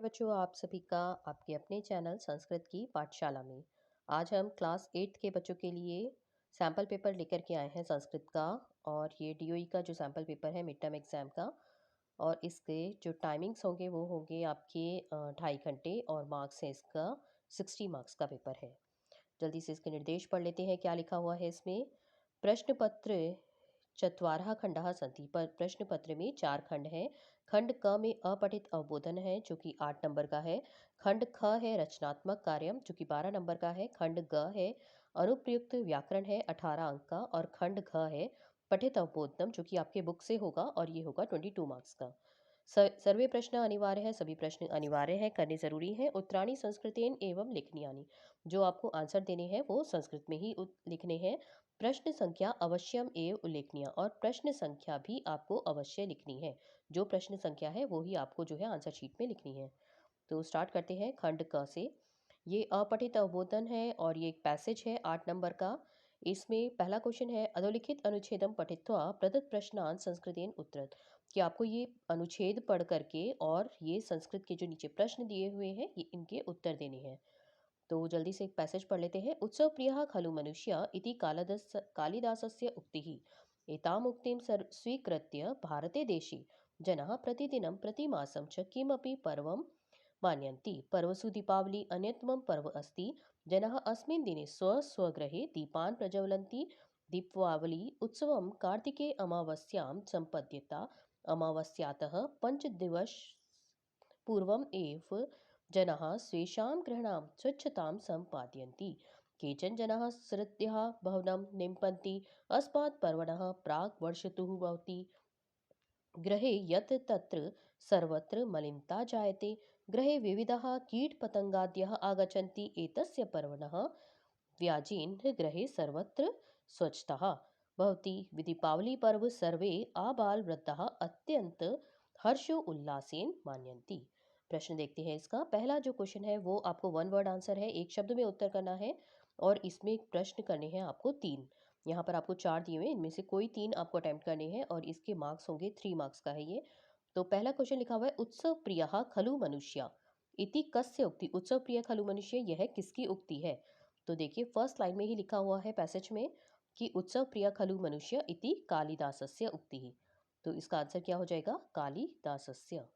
बच्चों, आप सभी का आपके अपने चैनल संस्कृत की पाठशाला में। आज हम क्लास 8 के बच्चों के लिए सैम्पल पेपर लेकर के आए हैं संस्कृत का। और ये डीओई का जो सैम्पल पेपर है मिड टर्म एग्ज़ाम का। और इसके जो टाइमिंग्स होंगे वो होंगे आपके 2.5 घंटे, और मार्क्स है इसका 60 मार्क्स का पेपर है। जल्दी से इसके निर्देश पढ़ लेते हैं क्या लिखा हुआ है इसमें। प्रश्न पत्र चत्वारः खंडः सन्ति। पर प्रश्न पत्र में 4 खंड हैं। खंड क में अपठित अवबोधन है जो कि 8 नंबर का है। खंड ख है रचनात्मक कार्यम जो कि 12 नंबर का है। खंड ग है अनुप्रयुक्त व्याकरण है 18 अंक का। और खंड घ है पठित अवबोधनम जो कि आपके बुक से होगा और ये होगा 22 मार्क्स का। सर्वे प्रश्न अनिवार्य है, सभी प्रश्न अनिवार्य है, करने जरूरी है। उत्तराणी संस्कृतेन एवं लिखनीयानि, जो आपको आंसर देने हैं वो संस्कृत में ही लिखने हैं। प्रश्न संख्या अवश्यम एव उल्लेखनीय, और प्रश्न संख्या भी आपको अवश्य लिखनी है। जो प्रश्न संख्या है वो ही आपको जो है आंसर शीट में लिखनी है। तो स्टार्ट करते हैं खंड क से। ये अपठित अवबोधन है और ये एक पैसेज है 8 नंबर का। इसमें पहला क्वेश्चन है अधोलिखित अनुच्छेदम पठित्वा प्रदत्त प्रश्नान संस्कृतेन उत्तरत। कि आपको ये अनुच्छेद पढ़ करके और ये संस्कृत के जो नीचे प्रश्न दिए हुए हैं ये इनके उत्तर देने हैं। तो जल्दी से एक पैसेज पढ़ लेते हैं। उत्सव प्रियः खलु मनुष्य इति कालिदासस्य उक्तिः। एताम् उक्तिं स्वीकृत्य भारते देशे जनाः प्रतिदिनं प्रतिमासं च किमपि पर्वं मान्यन्ति। पर्वसु दीपावली अन्यतमं पर्व अस्ति। जनाः अस्मिन् दिने स्वस्वगृहे दीपान् प्रज्वलन्ति। दीपावली उत्सवं कार्तिके अमावास्यां सम्पद्येत। अमावास्यातः पञ्चदिवस पूर्वम् एव जनाः स्वेषां गृहाणां स्वच्छतां सम्पादयन्ति। केचन जनाः श्रद्धया भवनं निम्पन्ति। अस्मात् पर्वणः प्राक् वर्षतुः भवति। गृहे यत् तत्र सर्वत्र मलिनता जायते। गृहे विविधाः कीटपतङ्गादयः आगच्छन्ति। एतस्य पर्वणः व्याजेन गृहे सर्वत्र स्वच्छता भवति। दीपावली पर्व सर्वे आबालवृद्धाः अत्यंत हर्षो उल्लासेन मान्यन्ति। प्रश्न देखते हैं इसका। पहला जो क्वेश्चन है वो आपको वन वर्ड आंसर है, एक शब्द में उत्तर करना है। और इसमें प्रश्न करने हैं आपको 3। यहाँ पर आपको 4 दिए हुए हैं, इनमें से कोई 3 आपको अटेम्प्ट करने हैं और इसके मार्क्स होंगे 3 मार्क्स का है ये। तो पहला क्वेश्चन लिखा हुआ है उत्सव प्रियः खलु मनुष्य इति कस्य उक्ति। उत्सव प्रिय खलु मनुष्य, यह किसकी उक्ति है। तो देखिए फर्स्ट लाइन में ही लिखा हुआ है पैसेज में कि उत्सव प्रिय खलु मनुष्य इति कालिदासस्य उक्ति। तो इसका आंसर क्या हो जाएगा, कालिदासस्य।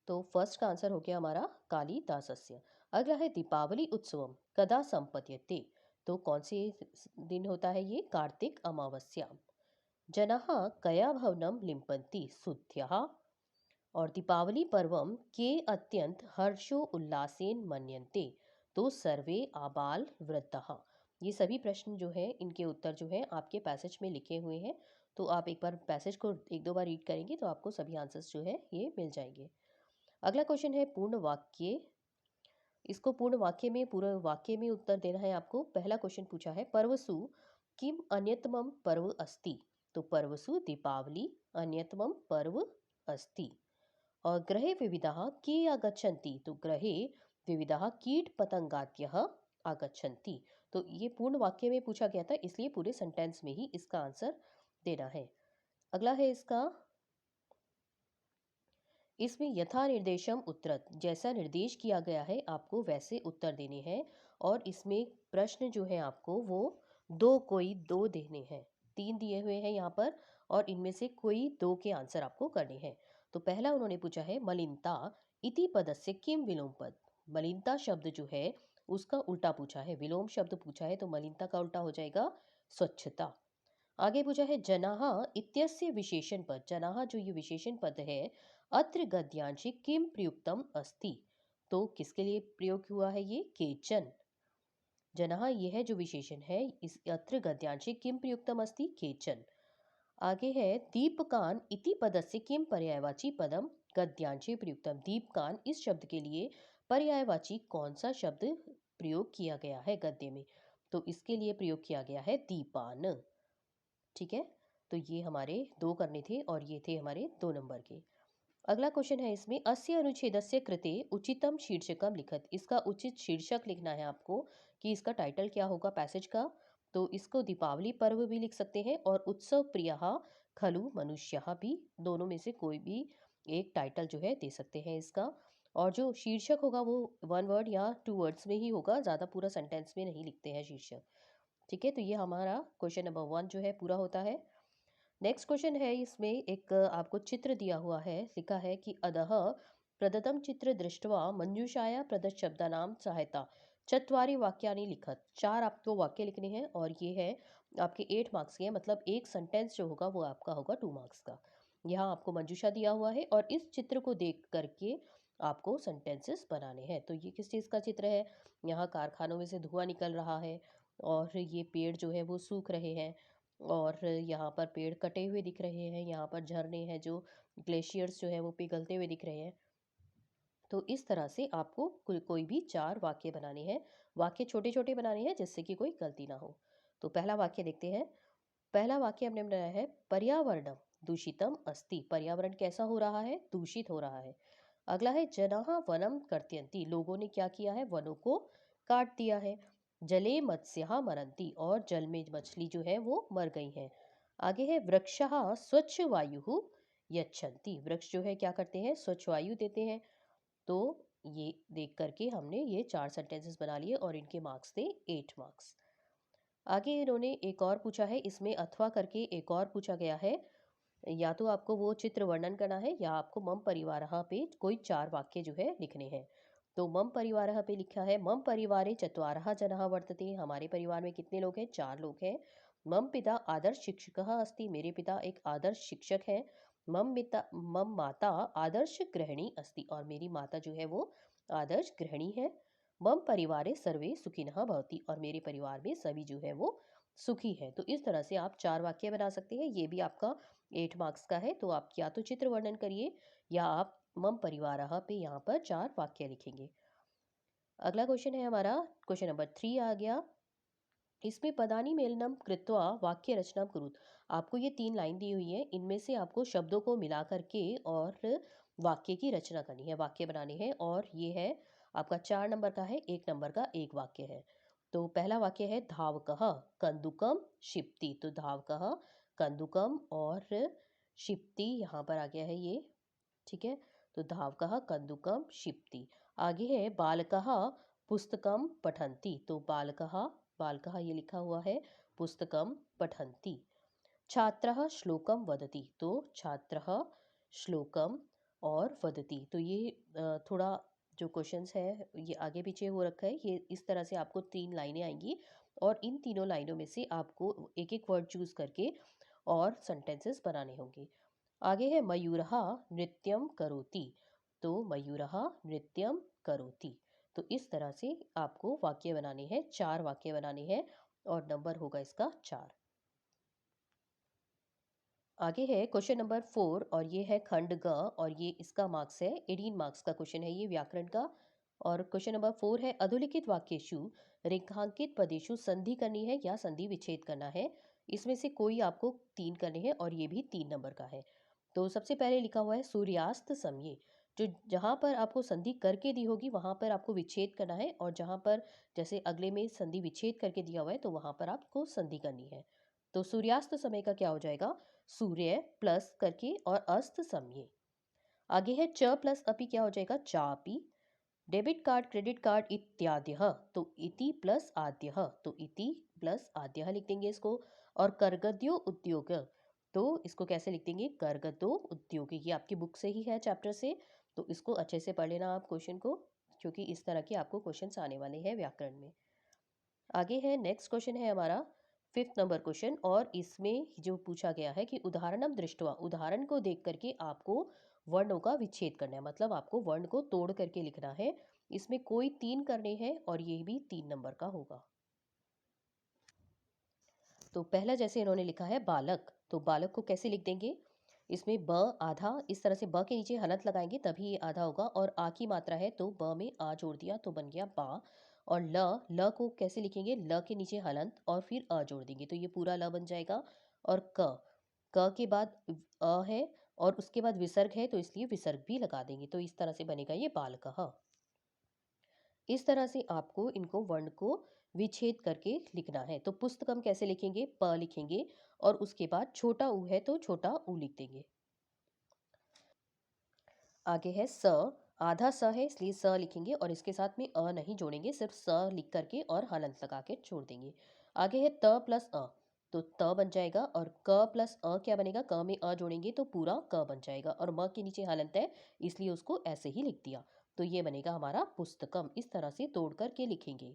तो फर्स्ट का आंसर हो गया हमारा कालिदासस्य। अगला है दीपावली उत्सवम कदा संपद्यते। तो कौन से दिन होता है ये, कार्तिक अमावस्या। जनाः कया भवनं लिम्पन्ति शुद्ध्यः। और दीपावली पर्वम के अत्यंत हर्षो उल्लासेन मन्यन्ते। तो सर्वे आबाल वृद्धः। ये सभी प्रश्न जो है इनके उत्तर जो है आपके पैसेज में लिखे हुए हैं। तो आप एक बार पैसेज को एक दो बार रीड करेंगे तो आपको सभी आंसर्स जो है ये मिल जाएंगे। अगला क्वेश्चन है पूर्ण वाक्य। इसको पूर्ण वाक्य में उत्तर देना है आपको। पहला क्वेश्चन पूछा है पर्वसु किम अन्यतमम पर्व अस्ति। तो पर्वसु दीपावली अन्यतमम पर्व अस्ति। और गृहे विविधाः के आगच्छन्ति। तो गृहे विविधाः कीट पतंगाद्यः आगच्छन्ति। तो ये पूर्ण वाक्य में पूछा गया था, इसलिए पूरे सेंटेंस में ही इसका आंसर देना है। अगला है इसका, इसमें यथा निर्देशम उत्तरत। जैसा निर्देश किया गया है आपको वैसे उत्तर देने हैं। और इसमें प्रश्न जो है आपको वो कोई दो देने हैं। 3 दिए हुए हैं यहाँ पर और इनमें से कोई 2 के आंसर आपको करने हैं। तो पहला उन्होंने पूछा है मलिनता इति पदस्य किम विलोम पद। मलिनता शब्द जो है उसका उल्टा पूछा है, विलोम शब्द पूछा है, तो मलिनता का उल्टा हो जाएगा स्वच्छता। आगे पूछा है जनाः इत्यस्य विशेषण पद। जनाः जो ये विशेषण पद है अत्र गद्यांशे किम प्रयुक्तम अस्ति। तो किसके लिए प्रयोग हुआ है ये, केचन। जनाः यह जो विशेषण है इस अत्र गद्यांशे किम प्रयुक्तम अस्ति, केचन। आगे है दीपकान इति पदस्य किम पर्यायवाची पदम गद्यांशे प्रयुक्तम। दीपकान इस शब्द के लिए पर्यायवाची कौन सा शब्द प्रयोग किया गया है गद्य में। तो इसके लिए प्रयोग किया गया है दीपान। ठीक है, तो ये हमारे 2 करने थे और ये थे हमारे 2 नंबर के। अगला क्वेश्चन है इसमें अस्य अनुच्छेदस्य कृते उचितम शीर्षकम लिखत। इसका उचित शीर्षक लिखना है आपको कि इसका टाइटल क्या होगा पैसेज का। तो इसको दीपावली पर्व भी लिख सकते हैं और उत्सव प्रियः खलु मनुष्यः भी, दोनों में से कोई भी एक टाइटल जो है दे सकते हैं इसका। और जो शीर्षक होगा वो 1 वर्ड या 2 वर्ड्स में ही होगा, ज़्यादा पूरा सेंटेंस में नहीं लिखते हैं शीर्षक। ठीक है, तो ये हमारा क्वेश्चन नंबर 1 जो है पूरा होता है। नेक्स्ट क्वेश्चन है, इसमें एक आपको चित्र दिया हुआ है, लिखा है कि अधः प्रदत्तं चित्र दृष्ट्वा मंजूषाया प्रदत्त शब्दानां सहायता चत्वारि वाक्यानि लिखत। 4 आपको वाक्य लिखने हैं और ये है आपके 8 मार्क्स के हैं, मतलब एक सेंटेंस जो होगा वो आपका होगा 2 मार्क्स का। यहाँ आपको मंजूषा दिया हुआ है और इस चित्र को देख करके आपको सेंटेंसेस बनाने हैं। तो ये किस चीज़ का चित्र है? यहाँ कारखानों में से धुआं निकल रहा है और ये पेड़ जो है वो सूख रहे हैं और यहाँ पर पेड़ कटे हुए दिख रहे हैं, यहाँ पर झरने हैं जो ग्लेशियर्स जो है वो पिघलते हुए दिख रहे हैं। तो इस तरह से आपको कोई भी 4 वाक्य बनाने हैं। वाक्य छोटे-छोटे बनाने हैं जिससे कि कोई गलती ना हो। तो पहला वाक्य देखते हैं। पहला वाक्य हमने बनाया है, पर्यावरणम दूषितम अस्ति। पर्यावरण कैसा हो रहा है? दूषित हो रहा है। अगला है, जनाः वनम कर्तयन्ति। लोगों ने क्या किया है? वनों को काट दिया है। जले मत्स्याः मरन्ति। और जल में मछली जो है वो मर गई हैं। आगे है, वृक्षाः स्वच्छ वायुः यच्छन्ति। वृक्ष जो है क्या करते हैं? स्वच्छ वायु देते हैं। तो ये देख करके हमने ये 4 सेंटेंसेस बना लिए और इनके मार्क्स थे 8 मार्क्स। आगे इन्होंने एक और पूछा है, इसमें अथवा करके एक और पूछा गया है। या तो आपको वो चित्र वर्णन करना है या आपको मम परिवारः पे कोई 4 वाक्य जो है लिखने हैं। तो मम परिवारः पे लिखा है, मम परिवारे चत्वारः जनाः वर्तते। हमारे परिवार में कितने लोग हैं? 4 लोग हैं। मम पिता आदर्श शिक्षकः अस्ति। मेरे पिता एक आदर्श शिक्षक हैं। मम माता आदर्श गृहिणी अस्ति। और मेरी माता जो है वो आदर्श गृहिणी है। मम परिवारे सर्वे सुखिनः भवति। और मेरे परिवार में सभी जो है वो सुखी है। तो इस तरह से आप 4 वाक्य बना सकते हैं। ये भी आपका 8 मार्क्स का है। तो आप या तो चित्र वर्णन करिए या आप मम परिवारः पे यहाँ पर 4 वाक्य लिखेंगे। अगला क्वेश्चन है हमारा, क्वेश्चन नंबर 3 आ गया। इसमें पदानि मेलनम कृत्वा वाक्य रचना कुरुत। आपको ये 3 लाइन दी हुई है, इनमें से आपको शब्दों को मिला करके और वाक्य की रचना करनी है, वाक्य बनाने हैं। और ये है आपका 4 नंबर का है, 1 नंबर का एक वाक्य है। तो पहला वाक्य है, धावकः कंदुकम क्षिप्ति। तो धावकः कंदुकम और क्षिप्ति यहाँ पर आ गया है ये। ठीक है, तो धावकः कंदुकम क्षिप्ति। आगे है, बालकः पुस्तकम पठन्ति। तो बालकः, बालकः ये लिखा हुआ है, पुस्तकम पठन्ति। छात्रः श्लोकम वदति। तो छात्रः श्लोकम और वदति। तो ये थोड़ा जो क्वेश्चंस है ये आगे पीछे हो रखा है। ये इस तरह से आपको 3 लाइनें आएंगी और इन तीनों लाइनों में से आपको एक एक वर्ड चूज करके और सेंटेंसेस बनाने होंगे। आगे है, मयूरः नृत्यम करोति। तो मयूरः नृत्यम करोति। तो इस तरह से आपको वाक्य बनाने हैं, 4 वाक्य बनाने हैं और नंबर होगा इसका 4। आगे है क्वेश्चन नंबर 4 और ये है खंड ग और ये इसका मार्क्स है 18 मार्क्स का क्वेश्चन है ये व्याकरण का। और क्वेश्चन नंबर 4 है, अधोलिखित वाक्येषु रेखांकित पदेषु संधि करनी है या संधि विच्छेद करना है। इसमें से कोई आपको 3 करने हैं और ये भी 3 नंबर का है। तो सबसे पहले लिखा हुआ है, सूर्यास्त समये। जो जहाँ पर आपको संधि करके दी होगी वहाँ पर आपको विच्छेद करना है और जहाँ पर जैसे अगले में संधि विच्छेद करके दिया हुआ है तो वहाँ पर आपको संधि करनी है। तो सूर्यास्त समय का क्या हो जाएगा? सूर्य प्लस करके और अस्त समये। आगे है, च प्लस अपि क्या हो जाएगा? चापि। डेबिट कार्ड क्रेडिट कार्ड इत्याद्यः। तो इति प्लस आद्यः। तो इति प्लस आद्यः लिख देंगे इसको। और करगद्यो उद्योग। तो इसको कैसे लिख देंगे? करगदो उद्योग। ये आपकी बुक से ही है, चैप्टर से। तो इसको अच्छे से पढ़ लेना आप क्वेश्चन को, क्योंकि इस तरह के आपको क्वेश्चन आने वाले हैं व्याकरण में। आगे है, नेक्स्ट क्वेश्चन है हमारा 5th नंबर क्वेश्चन और इसमें जो पूछा गया है कि उदाहरणम दृष्ट्वा। उदाहरण को देख करके आपको वर्णों का विच्छेद करना है, मतलब आपको वर्ण को तोड़ करके लिखना है। इसमें कोई 3 करने हैं और ये भी 3 नंबर का होगा। तो पहला जैसे इन्होंने लिखा है बालक, तो बालक को कैसे लिख देंगे? इसमें ब आधा, इस तरह से ब के नीचे हलंत लगाएंगे तभी ये आधा होगा। और आ की मात्रा है तो ब में आ जोड़ दिया तो बन गया बा। और ल को कैसे लिखेंगे? ल के नीचे हलंत और फिर अ जोड़ देंगे तो ये पूरा ल बन जाएगा। और क के बाद अ है और उसके बाद विसर्ग है तो इसलिए विसर्ग भी लगा देंगे। तो इस तरह से बनेगा ये बालकः। इस तरह से आपको इनको वर्ण को विच्छेद करके लिखना है। तो पुस्तकम कैसे लिखेंगे? प लिखेंगे और उसके बाद छोटा ऊ है तो छोटा ऊ लिख देंगे। आगे है स, आधा स है इसलिए स लिखेंगे और इसके साथ में अ नहीं जोड़ेंगे, सिर्फ स लिख करके और हलंत लगा के छोड़ देंगे। आगे है त प्लस अ, तो त बन जाएगा और क प्लस अ क्या बनेगा, क में अ जोड़ेंगे तो पूरा क बन जाएगा और म के नीचे हलंत है इसलिए उसको ऐसे ही लिख दिया। तो ये बनेगा हमारा पुस्तकम। इस तरह से तोड़ करके लिखेंगे।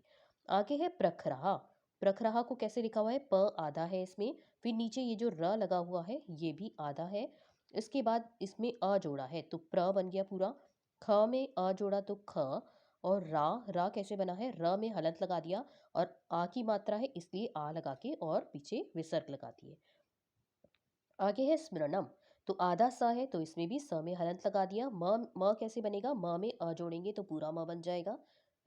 आगे है प्रखरहा। प्रखरहा को कैसे लिखा हुआ है, प आधा है इसमें, फिर नीचे ये जो र लगा हुआ है ये भी आधा है, इसके बाद इसमें अ जोड़ा है तो प्र बन गया पूरा, ख में अ जोड़ा तो ख, और रा, रा कैसे बना है, र में हलंत लगा दिया और आ की मात्रा है इसलिए आ लगा के और पीछे विसर्ग लगा दिए। आगे है स्मरणम, तो आधा स है तो इसमें भी स में हलंत लगा दिया। म कैसे बनेगा, म में अ जोड़ेंगे तो पूरा म बन जाएगा।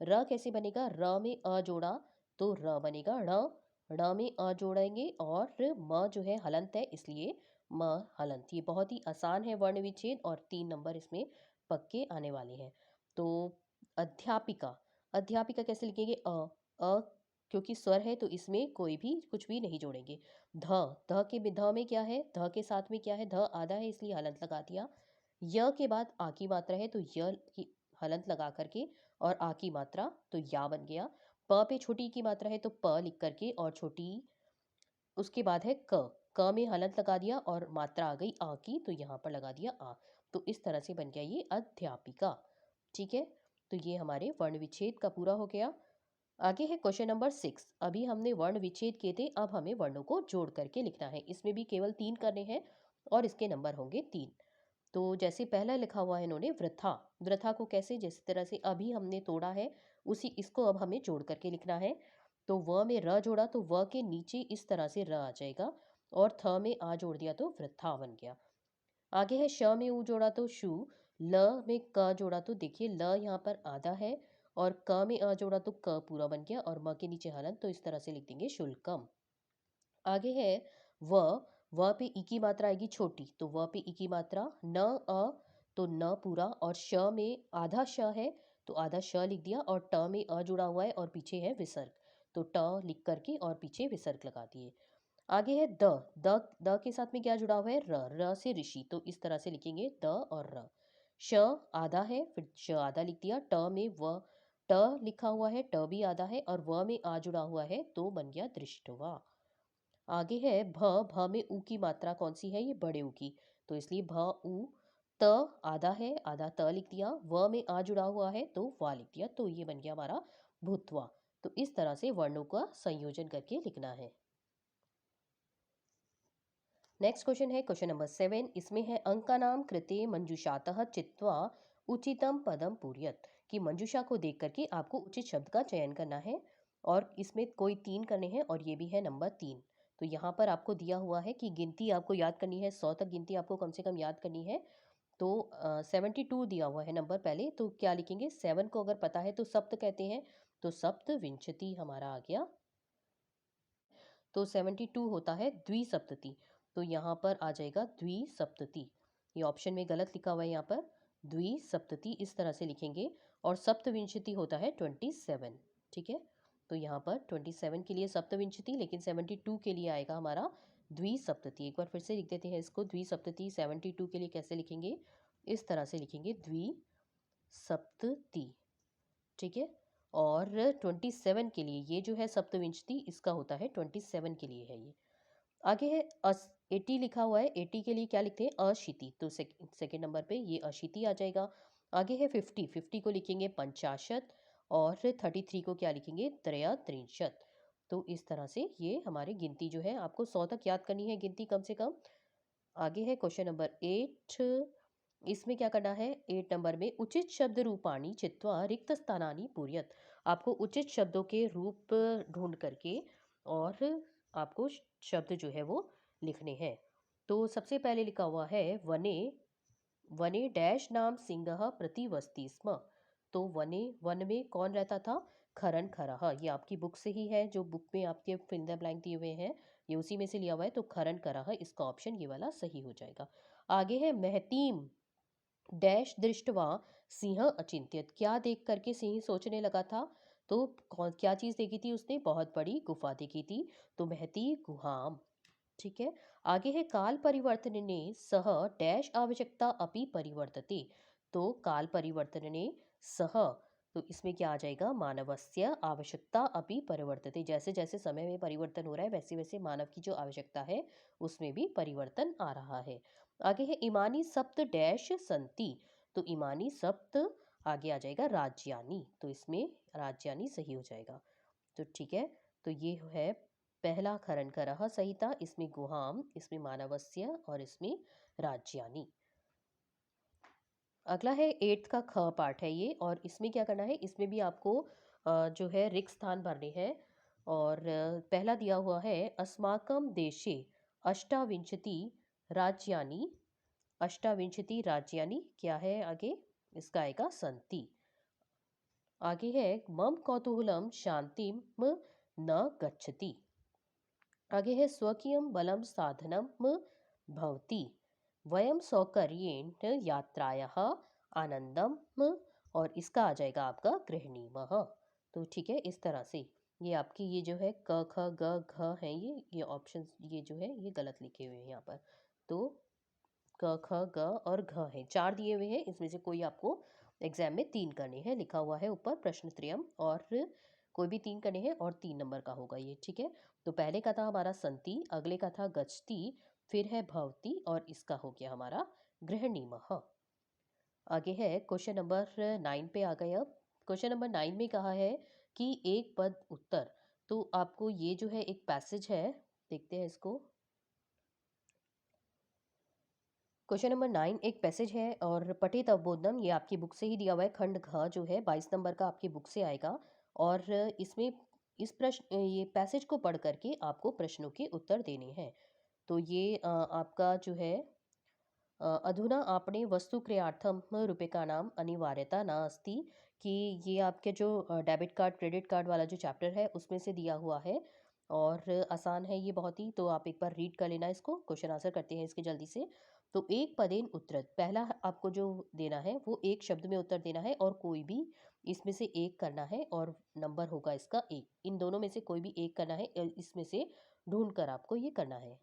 र कैसे बनेगा, र में अ जोड़ा तो र बनेगा ण, ण में अ जोड़ेंगे और म जो है हलंत है इसलिए म हलंत। ये बहुत ही आसान है वर्ण विच्छेद और 3 नंबर इसमें पक्के आने वाले हैं। तो अध्यापिका, अध्यापिका कैसे लिखेंगे, अ क्योंकि स्वर है तो इसमें कोई भी कुछ भी नहीं जोड़ेंगे। ध, ध के ध में क्या है, ध के साथ में क्या है, ध आधा है इसलिए हलंत लगा दिया। य के बाद आ की मात्रा है तो य की हलंत लगा करके और आ की मात्रा तो या बन गया। प पे छोटी की मात्रा है तो प लिख करके और छोटी, उसके बाद है क में हलंत लगा दिया और मात्रा आ गई आ की तो यहाँ पर लगा दिया आ। तो इस तरह से बन गया ये अध्यापिका। ठीक है, तो ये हमारे वर्ण विच्छेद का पूरा हो गया। आगे है क्वेश्चन नंबर 6। अभी हमने वर्ण विच्छेद किए थे, अब हमें वर्णों को जोड़ करके लिखना है। इसमें भी केवल 3 करने हैं और इसके नंबर होंगे 3। तो जैसे पहला लिखा हुआ है इन्होंने वृथा, वृथा को कैसे, जिस तरह से अभी हमने तोड़ा है उसी इसको अब हमें जोड़ करके लिखना है। तो व में र जोड़ा तो व के नीचे इस तरह से र आ जाएगा और थ में आ जोड़ दिया तो वृथा बन गया। आगे है श में ऊ जोड़ा तो शु, ल में क जोड़ा तो देखिए ल यहाँ पर आधा है और क में अ जोड़ा तो क पूरा बन गया और म के नीचे हलंत तो इस तरह से लिख देंगे शुल्कम। आगे है व, व पे ई की मात्रा आएगी छोटी तो व पे ई की मात्रा, न अ तो न पूरा और श में आधा श है तो आधा श लिख दिया और ट में अ जुड़ा हुआ है और पीछे है विसर्ग तो ट लिख करके और पीछे विसर्ग लगा दिए। आगे है द, द के साथ में क्या जुड़ा हुआ है, र, र से ऋषि तो इस तरह से लिखेंगे द और र। श आधा है फिर श आधा लिख दिया, ट में व, ट लिखा हुआ है ट भी आधा है और व में आ जुड़ा हुआ है तो बन गया दृष्टवा। आगे है भ, भ में ऊ की मात्रा कौन सी है, ये बड़े ऊ की तो इसलिए भ ऊ। त आधा है, आधा त लिख दिया, व में आ जुड़ा हुआ है तो वा लिख दिया तो ये बन गया हमारा भूतवा। तो इस तरह से वर्णों का संयोजन करके लिखना है। नेक्स्ट क्वेश्चन है क्वेश्चन नंबर 7। इसमें है अंकानाम कृते मंजुषातः चित्वा उचितम पदम पूर्यत, कि मंजुषा को देख करके आपको उचित शब्द का चयन करना है और इसमें कोई 3 करने हैं और ये भी है नंबर 3। तो यहाँ पर आपको दिया हुआ है कि गिनती आपको याद करनी है, 100 तक गिनती आपको कम से कम याद करनी है। तो 72 दिया हुआ है नंबर पहले, तो क्या लिखेंगे, 7 को अगर पता है तो सप्त कहते हैं तो सप्त विंशति हमारा आ गया। तो 72 होता है द्विसप्तति, तो यहाँ पर आ जाएगा द्विसप्तति। ये ऑप्शन में गलत लिखा हुआ है, यहाँ पर द्विसप्तति इस तरह से लिखेंगे और सप्तविंशति होता है 27। ठीक है, तो यहाँ पर 27 के लिए सप्तविंशति, लेकिन 72 के लिए आएगा हमारा द्विसप्तति। एक बार फिर से लिख देते हैं इसको, द्विसप्तति 72 के लिए कैसे लिखेंगे, इस तरह से लिखेंगे द्विसप्तति। ठीक है, और 27 के लिए ये जो है सप्तविंशति इसका होता है 27 के लिए है ये। आगे है 80 लिखा हुआ है, 80 के लिए क्या लिखते हैं, अशीति, तो सेकेंड नंबर पे ये अशीति आ जाएगा। आगे है 50, 50 को लिखेंगे पंचाशत और 33 को क्या लिखेंगे, त्रयत्रिंशत। तो इस तरह से ये हमारी गिनती जो है आपको 100 तक याद करनी है गिनती कम से कम। आगे है क्वेश्चन नंबर 8। इसमें क्या करना है, 8 नंबर में उचित शब्द रूपाणी चित्वा रिक्त स्थानानि पूर्यत, आपको उचित शब्दों के रूप ढूंढ करके और आपको शब्द जो है वो लिखने हैं। तो सबसे पहले लिखा हुआ है वने, वने डैश नाम सिंह प्रतिवस्ति स्म, तो वने, वन में कौन रहता था, खरन खरह। ये आपकी बुक से ही है, जो बुक में आपके फिल इन द ब्लैंक दिए हुए हैं ये उसी में से लिया हुआ है, तो खरन करह इसका ऑप्शन ये वाला सही हो जाएगा। आगे है महतीम डैश दृष्टवा सिंह अचिंत्यत, क्या देख करके सिंह सोचने लगा था, तो कौन क्या चीज देखी थी उसने, बहुत बड़ी गुफा देखी थी तो महती गुहाम। ठीक है, आगे है काल परिवर्तन ने सह डैश आवश्यकता अपि परिवर्तते, तो काल परिवर्तने सह, तो इसमें क्या आ जाएगा, मानवस्य आवश्यकता अपि परिवर्तते, जैसे जैसे समय में परिवर्तन हो रहा है वैसे वैसे मानव की जो आवश्यकता है उसमें भी परिवर्तन आ रहा है। आगे है इमानी सप्त डैश संति, तो इमानी सप्त आगे आ जाएगा राज्यानी, तो इसमें राज्यानी सही हो जाएगा। तो ठीक है, तो ये है पहला खरन करः संहिता, इसमें गुहाम, इसमें मानवस्य और इसमें राज्यानी। अगला है 8th का ख पार्ट है ये, और इसमें क्या करना है, इसमें भी आपको जो है रिक्त स्थान भरने हैं। और पहला दिया हुआ है अस्माकं देशे अष्टाविंशति राज्यानि, अष्टाविंशति राज्यानि क्या है आगे, इसका आएगा संति। आगे है मम कौतूहलम शांतिम न गच्छति, आगे है स्वकीयं बलं साधनम भवति, वयम सौकर्येण यात्रायाः आनंदम, और इसका आ जाएगा आपका गृहणीमः। तो ठीक है, इस तरह से ये आपकी ये जो है क ख ग घ है, ये ऑप्शन ये जो है ये गलत लिखे हुए हैं यहाँ पर। तो क ख ग और घ है, 4 दिए हुए हैं, इसमें से कोई आपको एग्जाम में 3 करने हैं, लिखा हुआ है ऊपर प्रश्न त्रयम, और कोई भी 3 करने हैं और 3 नंबर का होगा ये, ठीक है। तो पहले का था हमारा संति, अगले का था गच्छति, फिर है भवति, और इसका हो गया हमारा गृहणीमः। आगे है क्वेश्चन नंबर 9 पे आ गए। अब क्वेश्चन नंबर 9 में कहा है कि एक पद उत्तर, तो आपको ये जो है एक पैसेज है, देखते हैं इसको। क्वेश्चन नंबर 9 एक पैसेज है, और पठित अवबोधनम ये आपकी बुक से ही दिया हुआ है, खंड घ जो है 22 नंबर का आपकी बुक से आएगा। और इसमें इस प्रश्न ये पैसेज को पढ़ करके आपको प्रश्नों के उत्तर देने हैं। तो ये आपका जो है अधुना आपणे वस्तुक्रयार्थम रूप्यकाणाम अनिवार्यता न अस्ति, कि ये आपके जो डेबिट कार्ड क्रेडिट कार्ड वाला जो चैप्टर है उसमें से दिया हुआ है, और आसान है ये बहुत ही, तो आप एक बार रीड कर लेना इसको। क्वेश्चन आंसर करते हैं इसके जल्दी से। तो एक पदेन उत्तरत, पहला आपको जो देना है वो एक शब्द में उत्तर देना है, और कोई भी इसमें से एक करना है, और नंबर होगा इसका 1, इन दोनों में से कोई भी एक करना है, इसमें से ढूंढ कर आपको ये करना है।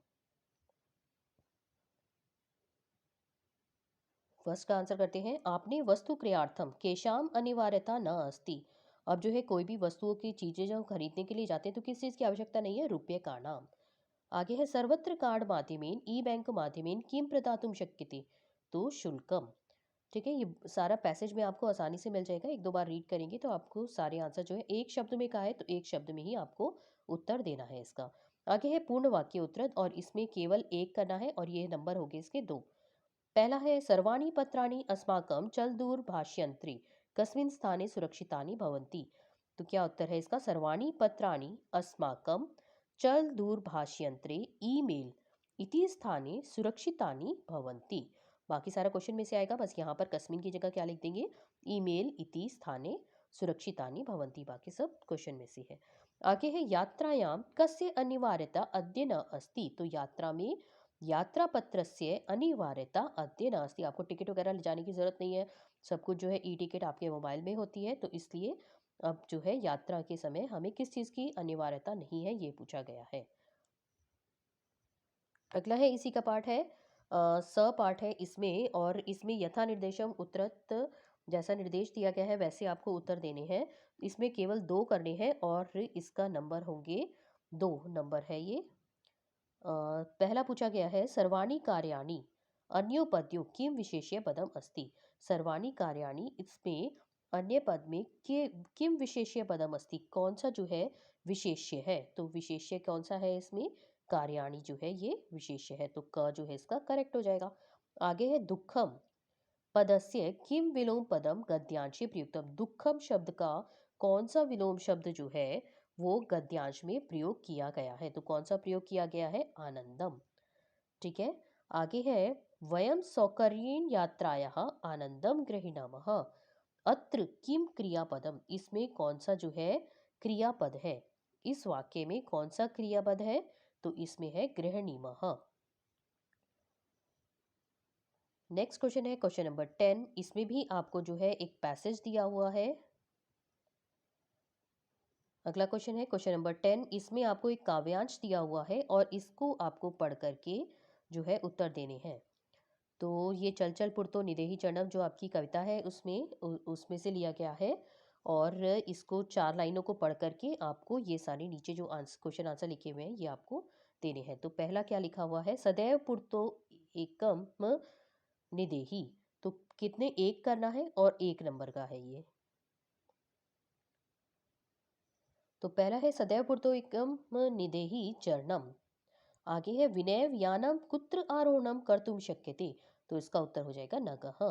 फर्स्ट का आंसर करते हैं, आपने वस्तु क्रियार्थम केशाम अनिवार्यता न अस्ति। अब जो है कोई भी वस्तुओं की चीजें जो हम खरीदने के लिए जाते हैं तो किस चीज की आवश्यकता नहीं है, रुपये का नाम। आगे है सर्वत्र कार्ड माध्यमेन ई बैंक माध्यमेन किम प्रदातुम शक्यते, तो शुल्कम। ठीक है, ये सारा पैसेज में आपको आसानी से मिल जाएगा, एक दो बार रीड करेंगे तो आपको सारे आंसर जो है एक शब्द में कहा है तो एक शब्द में ही आपको उत्तर देना है इसका। आगे है पूर्ण वाक्य उत्तर, और इसमें केवल एक करना है, और ये नंबर हो गए इसके 2। पहला है सर्वाणी पत्राणि अस्माकं चलदूरभाषयंत्रे कस्मिन् स्थाने सुरक्षितानि भवन्ति, तो क्या उत्तर है इसका, सर्वाणी पत्राणि अस्माकं चलदूरभाषयंत्रे ईमेल इति स्थाने सुरक्षितानि भवन्ति। बाकी सारा क्वेश्चन में से आएगा, बस यहाँ पर कस्मिन की जगह क्या लिख देंगे, ईमेल इति स्थाने सुरक्षितानि भवन्ति, बाकी सब क्वेश्चन में से है। आगे है यात्रायां कस्य अनिवार्यता अद्य न अस्ति, तो यात्रा में यात्रा पत्रस्य अनिवार्यता अद्य नास्ति, आपको टिकट वगैरह ले जाने की जरूरत नहीं है, सब कुछ जो है ई टिकट आपके मोबाइल में होती है, तो इसलिए अब जो है यात्रा के समय हमें किस चीज़ की अनिवार्यता नहीं है ये पूछा गया है। अगला है इसी का पार्ट है स पार्ट है इसमें, और इसमें यथा निर्देशम उत्तरत, जैसा निर्देश दिया गया है वैसे आपको उत्तर देने हैं। इसमें केवल 2 करने हैं, और इसका नंबर होंगे 2 नंबर है ये। पहला पूछा गया है सर्वाणी कार्याणि अन्योपद्यो किम विशेष्य पदम अस्ति, सर्वाणी कार्याणि इसमें अन्य पद में के किम विशेष्य पदम अस्ति, कौन सा जो है विशेष्य है, तो विशेष्य कौन सा है इसमें, कार्याणि जो है ये विशेष्य है, तो क जो है इसका करेक्ट हो जाएगा। आगे है दुखम पदस्य किम विलोम पदम गद्यांशे प्रयुक्तम, दुखम शब्द का कौन सा विलोम शब्द जो है वो गद्यांश में प्रयोग किया गया है, तो कौन सा प्रयोग किया गया है, आनंदम। ठीक है, आगे है वयम सौकर्येण यात्रायाः आनंदम गृहीणामः, अत्र किम क्रियापदम, इसमें कौन सा जो है क्रियापद है, इस वाक्य में कौन सा क्रियापद है, तो इसमें है गृहीणीमः। नेक्स्ट क्वेश्चन है क्वेश्चन नंबर 10, इसमें भी आपको जो है एक पैसेज दिया हुआ है। अगला क्वेश्चन है क्वेश्चन नंबर 10, इसमें आपको एक काव्यांश दिया हुआ है, और इसको आपको पढ़ करके जो है उत्तर देने हैं। तो ये चल चल पुरतो निदेही चरणम जो आपकी कविता है उसमें से लिया गया है। और इसको 4 लाइनों को पढ़ कर के आपको ये सारे नीचे जो क्वेश्चन आंसर लिखे हुए हैं ये आपको देने हैं। तो पहला क्या लिखा हुआ है, सदैव पुरतो एकम निदेही। तो कितने एक करना है और 1 नंबर का है ये। तो पहला है सदैव पुरतो एकम निदेही चरणम। आगे है विनय यानम कुत्र आरोहणम कर्तुम शक्यते। तो इसका उत्तर हो जाएगा नगः।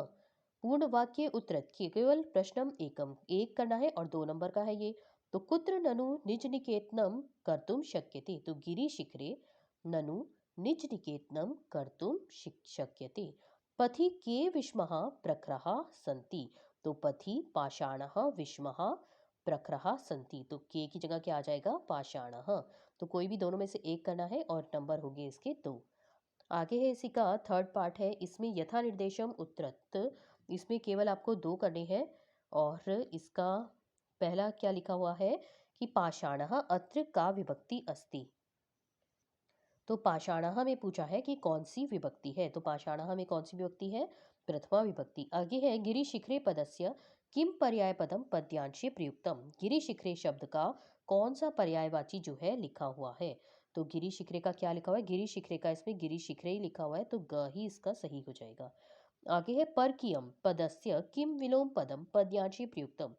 पूर्ण वाक्य उत्तरत केवल प्रश्नम एकम, एक करना है और 2 नंबर का है ये। तो कुत्र ननु निज निकेतनम कर्तुम शक्यते। तो गिरि शिखरे ननु निज निकेतनम कर्तुम शक्यते। पथि के विष्मः प्रखरः सन्ति। तो पथि पाषाणः विष्मः प्रखरः सन्ति। तो के की जगह क्या आ जाएगा, पाषाणः। तो कोई भी दोनों में से एक करना है और नंबर होंगे इसके 2। आगे है इसी का थर्ड पार्ट है, इसमें यथा निर्देशम उत्तरत। इसमें केवल आपको 2 करने हैं। और इसका पहला क्या लिखा हुआ है कि पाषाणः अत्र का विभक्ति अस्ति। तो पाषाणः में पूछा है कि कौन सी विभक्ति है। तो पाषाणः में कौन सी विभक्ति है, प्रथमा विभक्ति। आगे है गिरिशिखरे पदस्य किम पर्याय पदम पद्यांशे प्रयुक्तम। गिरिशिखरे शब्द का कौन सा पर्यायवाची जो है लिखा हुआ है। तो गिरिशिखरे का क्या लिखा हुआ है, गिरिशिखरे का इसमें गिरिशिखरे ही लिखा हुआ है, तो ग ही इसका सही हो जाएगा। आगे है परकीयम पदस्य किम विलोम पदम पद्यांशे प्रयुक्तम।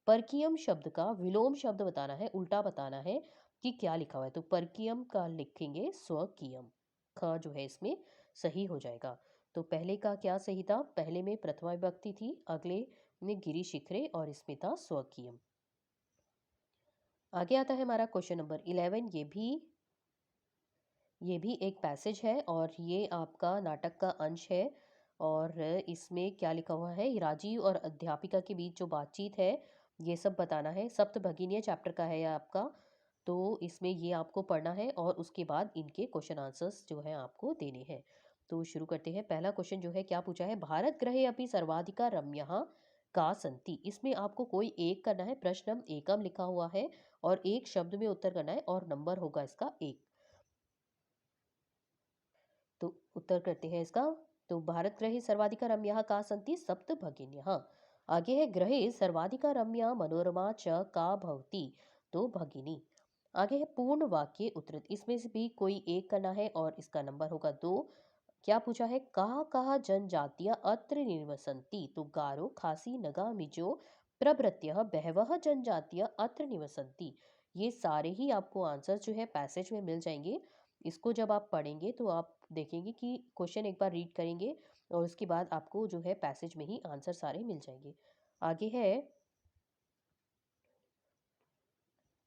परकीयम शब्द का विलोम शब्द बताना है, उल्टा बताना है कि क्या लिखा हुआ है। तो परकीयम का लिखेंगे स्वकीयम। ख जो है इसमें सही हो जाएगा। तो पहले का क्या सही था, पहले में प्रथमा विभक्ति थी, अगले में गिरी शिखरे और इसमें था स्वकीयम। आगे आता है हमारा क्वेश्चन नंबर 11। ये भी एक पैसेज है और ये आपका नाटक का अंश है। और इसमें क्या लिखा हुआ है, राजीव और अध्यापिका के बीच जो बातचीत है ये सब बताना है। सप्त भगिनीय चैप्टर का है ये आपका। तो इसमें ये आपको पढ़ना है और उसके बाद इनके क्वेश्चन आंसर्स जो है आपको देने हैं। तो शुरू करते हैं। पहला क्वेश्चन जो है क्या पूछा है, भारत ग्रहे अपनी सर्वाधिका रम्यः का संति। इसमें आपको कोई एक करना है, प्रश्नम एकम लिखा हुआ है और एक शब्द में उत्तर करना है और नंबर होगा इसका 1। तो उत्तर करते हैं इसका। तो भारत ग्रहे सर्वाधिका रम्या का संति सप्त भगिन्यः। आगे है ग्रहे सर्वाधिका रम्या मनोरमा च का भवति। तो भगिनी। आगे है पूर्ण वाक्य उत्तरत। इसमें से भी कोई एक करना है और इसका नंबर होगा 2। क्या पूछा है, कहा कहा जनजातियां अत्र निवसन्ति। तो गारो खासी नगा मिजो प्रभृत्य बहवः जनजातियां अत्र निवसन्ति। ये सारे ही आपको आंसर जो है पैसेज में मिल जाएंगे। इसको जब आप पढ़ेंगे तो आप देखेंगे कि क्वेश्चन एक बार रीड करेंगे और उसके बाद आपको जो है पैसेज में ही आंसर सारे मिल जाएंगे। आगे है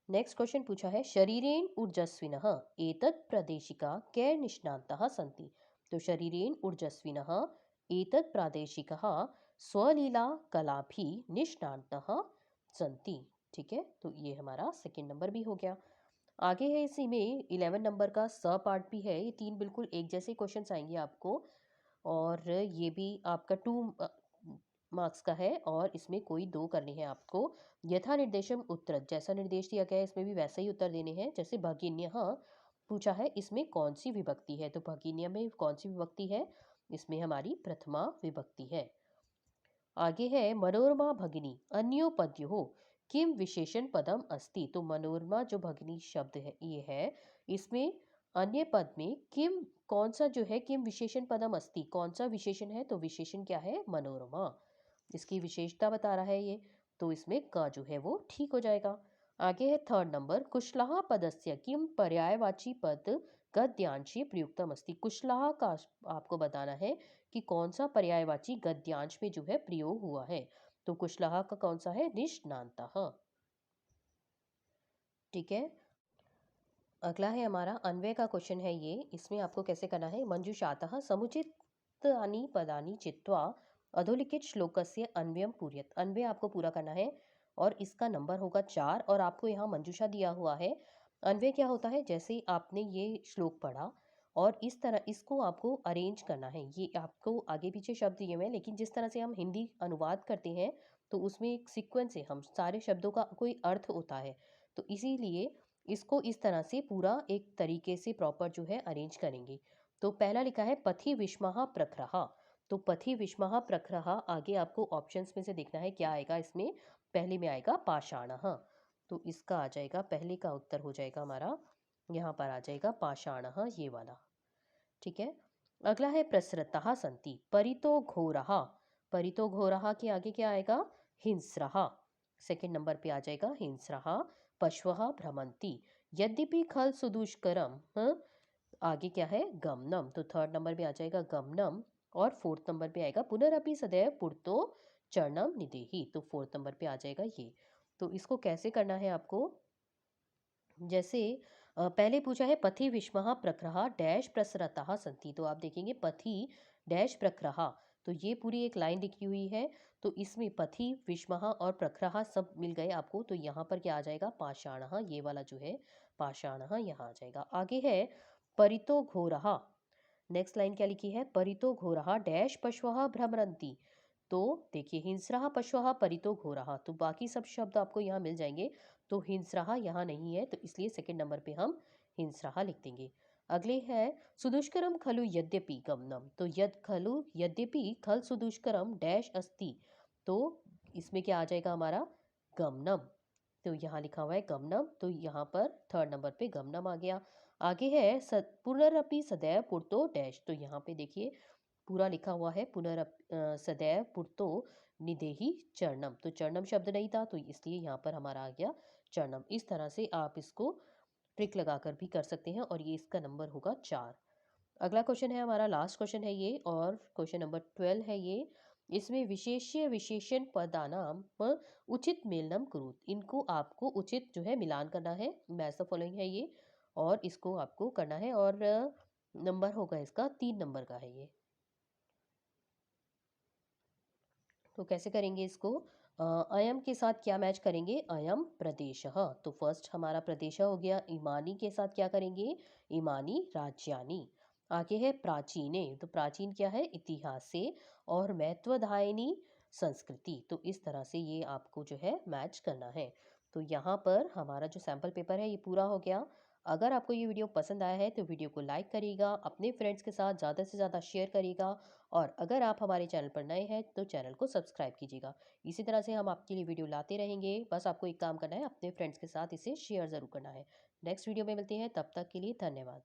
नेक्स्ट क्वेश्चन पूछा है, शरीरेण ऊर्जस्विनः एतत् प्रादेशिका कैर् निष्णान्तः सन्ति। तो शरीरेण ऊर्जस्विनः एतत् प्रादेशिकः स्वलीला कलाभि निष्णान्तः सन्ति। ठीक है, तो ये हमारा सेकंड नंबर भी हो गया। आगे है इसी में 11 नंबर का स पार्ट भी है। ये 3 बिल्कुल एक जैसे क्वेश्चंस आएंगे आपको और ये भी आपका 2 मार्क्स का है और इसमें कोई 2 करने हैं आपको। यथा निर्देशम उत्तर, जैसा निर्देश दिया गया है इसमें भी वैसे ही उत्तर देने हैं। जैसे भगिन्य पूछा है, इसमें कौन सी विभक्ति है। तो भगिन्य में कौन सी विभक्ति है, इसमें हमारी प्रथमा विभक्ति है। आगे है मनोरमा भगिनी अन्योपद्यो किम विशेषण पदम अस्ति। तो मनोरमा जो भगिनी शब्द है ये है, इसमें अन्य पद में किम कौन सा जो है, किम विशेषण पदम अस्ति कौन सा विशेषण है। तो विशेषण क्या है, मनोरमा। इसकी विशेषता बता रहा है ये। तो इसमें का जो है वो ठीक हो जाएगा। आगे है थर्ड नंबर, कुशलः पदस्य किम पर्यायवाची पद गद्यांशी प्रयुक्तम अस्ति। कुशलः का आपको बताना है कि कौन सा पर्यायवाची गद्यांश में जो है प्रयोग हुआ है। तो कुशलः का कौन सा है, निष्णान्तः। ठीक है, अगला है हमारा अन्वय का क्वेश्चन है ये। इसमें आपको कैसे करना है, मंजुषातः समुचितानि पदानि चित्वा अधोलिखित श्लोकस्य अन्वयम पूर्यत। अन्वय आपको पूरा करना है और इसका नंबर होगा 4 और आपको यहाँ मंजूषा दिया हुआ है। अन्वय क्या होता है, जैसे आपने ये श्लोक पढ़ा और इस तरह इसको आपको अरेंज करना है। ये आपको आगे पीछे शब्द दिए हुए हैं लेकिन जिस तरह से हम हिंदी अनुवाद करते हैं तो उसमें एक सीक्वेंस है, हम सारे शब्दों का कोई अर्थ होता है। तो इसीलिए इसको इस तरह से पूरा एक तरीके से प्रॉपर जो है अरेंज करेंगे। तो पहला लिखा है पथि विष्मः प्रखरः। तो पथि विष्मः प्रखरः, आगे आपको ऑप्शंस में से देखना है क्या आएगा इसमें। पहले में आएगा पाषाणः, तो इसका आ जाएगा, पहले का उत्तर हो जाएगा हमारा, यहाँ पर आ जाएगा पाषाणः, ये वाला। ठीक है। अगला है प्रसृताः सन्ति, परितो घोरः। परितो घोरः के आगे क्या आएगा, हिंस्रः। सेकंड नंबर पे आ जाएगा हिंस्रः। पशवः भ्रमन्ति, यद्यपि खल सुदुष्करम, आगे क्या है, गमनम, तो थर्ड नंबर पे आ जाएगा गमनम। और फोर्थ नंबर पे आएगा पुनरपि सदैव पुरतो चरणम निदेहि, तो फोर्थ नंबर पे आ जाएगा ये। तो इसको कैसे करना है आपको, जैसे पहले पूछा है पथि विष्मः प्रखरः डैश प्रसरतः सन्ति, तो आप देखेंगे पथि डैश प्रखरः, तो ये पूरी एक लाइन लिखी हुई है। तो इसमें पथि विष्मः और प्रखरः सब मिल गए आपको, तो यहाँ पर क्या आ जाएगा, पाषाणः, ये वाला जो है पाषाणः यहाँ आ जाएगा। आगे है परितो घोरः। नेक्स्ट लाइन क्या लिखी है, परितो घोरः डैश पशवः भ्रमरन्ति, तो देखिए हिंस्रः पशवः परितो घोरः, तो बाकी सब शब्द आपको यहाँ मिल जाएंगे। तो हिंस्रः यहाँ नहीं है, तो इसलिए सेकंड नंबर पे हम हिंस्रः लिख देंगे। अगले है सुदुष्करम खलु यद्यपि गमनम, तो यद खलु यद्यपि खल सुदुष्करम डैश अस्ति, तो इसमें क्या आ जाएगा हमारा, गमनम, तो यहाँ लिखा हुआ है गमनम, तो यहाँ पर थर्ड नंबर पे गमनम आ गया। आगे है पुनरपि सदैव पुरतो डैश, तो यहाँ पे देखिए पूरा लिखा हुआ है सदैव पुरतो निदेहि चरणम, तो चरणम शब्द नहीं था, तो इसलिए यहाँ पर हमारा आ गया चरणम। इस तरह से आप इसको ट्रिक लगाकर भी कर सकते हैं, और ये इसका नंबर होगा 4। अगला क्वेश्चन है हमारा, लास्ट क्वेश्चन है ये, और क्वेश्चन नंबर 12 है ये। इसमें विशेष्य विशेषण पदानाम उचित मेलनम कुरुत, इनको आपको उचित जो है मिलान करना है, मैच द फॉलोइंग है ये, और इसको आपको करना है, और नंबर होगा इसका 3 नंबर का है ये। तो कैसे करेंगे इसको, अयम के साथ क्या मैच करेंगे, अयम प्रदेशः, तो फर्स्ट हमारा प्रदेश हो गया। इमानी के साथ क्या करेंगे, इमानी राज्यानि। आगे है प्राचीने, तो प्राचीन क्या है, इतिहास से। और महत्वधायिनी संस्कृति, तो इस तरह से ये आपको जो है मैच करना है। तो यहाँ पर हमारा जो सैम्पल पेपर है ये पूरा हो गया। अगर आपको ये वीडियो पसंद आया है तो वीडियो को लाइक करिएगा, अपने फ्रेंड्स के साथ ज़्यादा से ज़्यादा शेयर करिएगा, और अगर आप हमारे चैनल पर नए हैं तो चैनल को सब्सक्राइब कीजिएगा। इसी तरह से हम आपके लिए वीडियो लाते रहेंगे, बस आपको एक काम करना है, अपने फ्रेंड्स के साथ इसे शेयर ज़रूर करना है। नेक्स्ट वीडियो में मिलते हैं, तब तक के लिए धन्यवाद।